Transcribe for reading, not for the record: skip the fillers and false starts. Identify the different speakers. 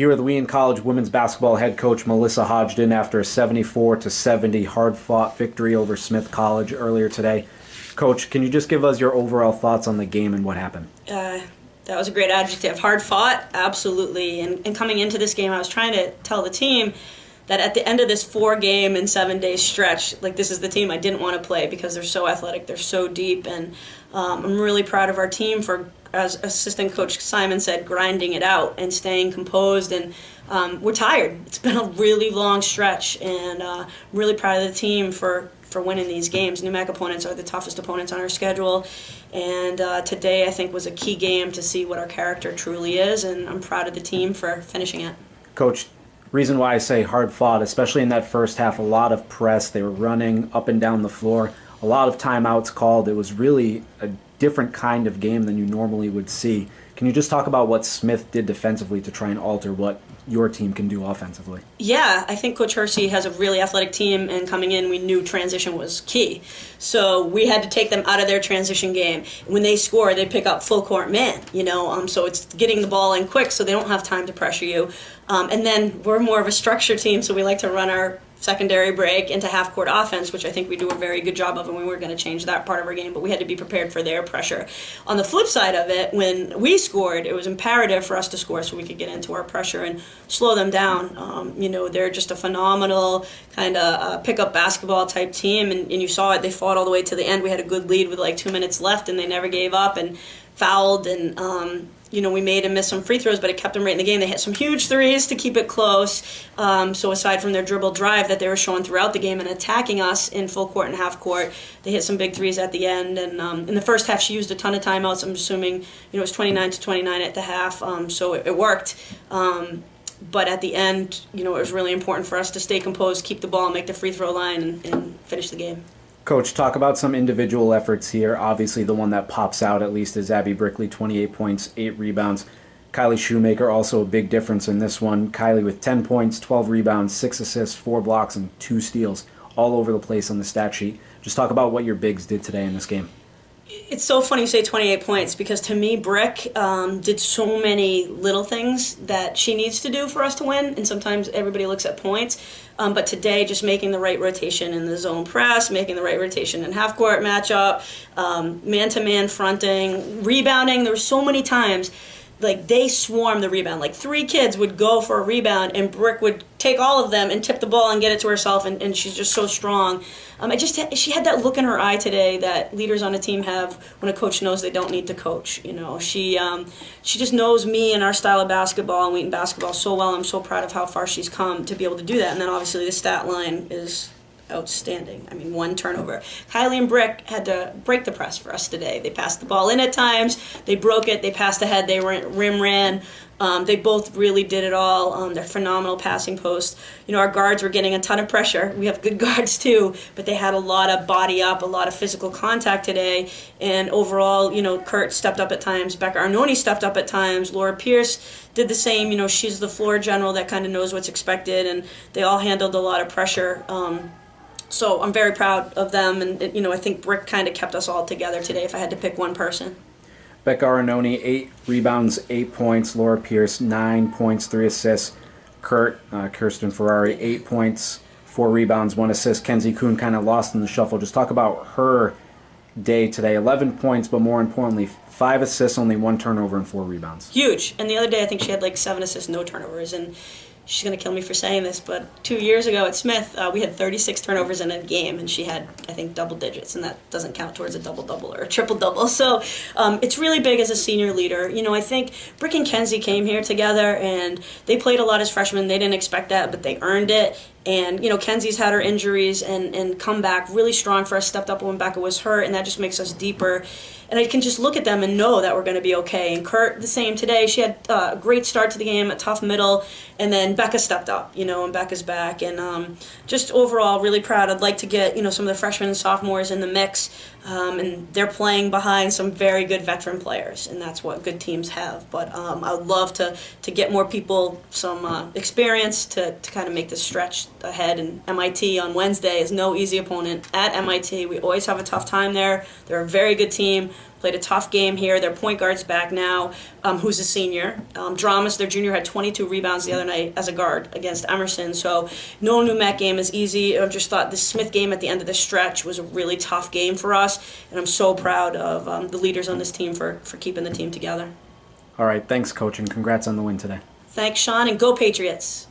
Speaker 1: Here with Wheaton College women's basketball head coach Melissa Hodgdon after a 74-70 hard-fought victory over Smith College earlier today. Coach, can you just give us your overall thoughts on the game and what happened?
Speaker 2: That was a great adjective. Hard fought, absolutely. And coming into this game, I was trying to tell the team that at the end of this 4-game and 7-day stretch, like, this is the team I didn't want to play because they're so athletic, they're so deep, and I'm really proud of our team for, as assistant coach Simon said, grinding it out and staying composed. And we're tired. It's been a really long stretch, and really proud of the team for winning these games. NUMAC opponents are the toughest opponents on our schedule, and today I think was a key game to see what our character truly is, and I'm proud of the team for finishing it.
Speaker 1: Coach, reason why I say hard fought, especially in that first half, a lot of press. They were running up and down the floor, a lot of timeouts called. It was really a different kind of game than you normally would see. Can you just talk about what Smith did defensively to try and alter what your team can do offensively?
Speaker 2: Yeah, I think Coach Hersey has a really athletic team, and coming in, we knew transition was key. So we had to take them out of their transition game. When they score, they pick up full court man, so it's getting the ball in quick so they don't have time to pressure you. And then we're more of a structure team, so we like to run our secondary break into half-court offense, which I think we do a very good job of, and we were going to change that part of our game, but we had to be prepared for their pressure. On the flip side of it, when we scored, it was imperative for us to score so we could get into our pressure and slow them down. They're just a phenomenal kind of pick-up basketball type team, and you saw it. They fought all the way to the end. We had a good lead with like 2 minutes left, and they never gave up and fouled, and we made them miss some free throws, but it kept them right in the game. They hit some huge threes to keep it close. So aside from their dribble drive that they were showing throughout the game and attacking us in full court and half court, they hit some big threes at the end. And in the first half, she used a ton of timeouts. I'm assuming it was 29-29 at the half, so it worked. But at the end, it was really important for us to stay composed, keep the ball, make the free throw line, and finish the game.
Speaker 1: Coach, talk about some individual efforts here. Obviously, the one that pops out at least is Abby Brickley, 28 points, 8 rebounds. Kylie Shoemaker, also a big difference in this one. Kylie with 10 points, 12 rebounds, 6 assists, 4 blocks, and 2 steals, all over the place on the stat sheet. Just talk about what your bigs did today in this game.
Speaker 2: It's so funny you say 28 points, because to me, Brick did so many little things that she needs to do for us to win, and sometimes everybody looks at points. But today, just making the right rotation in the zone press, making the right rotation in half-court matchup, man-to-man fronting, rebounding. There were so many times, like, they swarmed the rebound. Like, 3 kids would go for a rebound, and Brick would take all of them and tip the ball and get it to herself, and she's just so strong. She had that look in her eye today that leaders on a team have when a coach knows they don't need to coach. She just knows me and our style of basketball and Wheaton basketball so well. I'm so proud of how far she's come to be able to do that. And then obviously the stat line is outstanding. 1 turnover. Kylie and Brick had to break the press for us today. They passed the ball in at times. They broke it. They passed ahead. They rim ran. They both really did it all. They're phenomenal passing posts. Our guards were getting a ton of pressure. We have good guards too, but they had a lot of body up, a lot of physical contact today. And overall, Kurt stepped up at times. Becca Arnone stepped up at times. Laura Pierce did the same. She's the floor general that kind of knows what's expected, and they all handled a lot of pressure. So I'm very proud of them, and I think Brick kind of kept us all together today if I had to pick one person.
Speaker 1: Becca Arnone, 8 rebounds, 8 points. Laura Pierce, 9 points, 3 assists. Kirsten Ferrari, 8 points, 4 rebounds, 1 assist. Kenzie Kuhn kind of lost in the shuffle. Just talk about her day today. 11 points, but more importantly, 5 assists, only 1 turnover, and 4 rebounds.
Speaker 2: Huge. And the other day I think she had like 7 assists, no turnovers. And she's going to kill me for saying this, but 2 years ago at Smith, we had 36 turnovers in a game, and she had, I think, double digits, and that doesn't count towards a double-double or a triple-double. So it's really big as a senior leader. I think Brick and Kenzie came here together, and they played a lot as freshmen. They didn't expect that, but they earned it. And, Kenzie's had her injuries and come back really strong for us, stepped up when Becca was hurt, and that just makes us deeper. And I can just look at them and know that we're going to be okay. And Kurt, the same today. She had a great start to the game, a tough middle, and then Becca stepped up, and Becca's back. And just overall, really proud. I'd like to get, some of the freshmen and sophomores in the mix, and they're playing behind some very good veteran players, and that's what good teams have. But I would love to get more people some experience to kind of make this stretch ahead. And MIT on Wednesday is no easy opponent at MIT. We always have a tough time there. They're a very good team. Played a tough game here. Their point guard's back now, who's a senior. Dramas, their junior, had 22 rebounds the other night as a guard against Emerson. So no new Met game is easy. I just thought the Smith game at the end of the stretch was a really tough game for us, and I'm so proud of the leaders on this team for keeping the team together.
Speaker 1: All right, thanks, Coach, and congrats on the win today.
Speaker 2: Thanks, Sean, and go Patriots.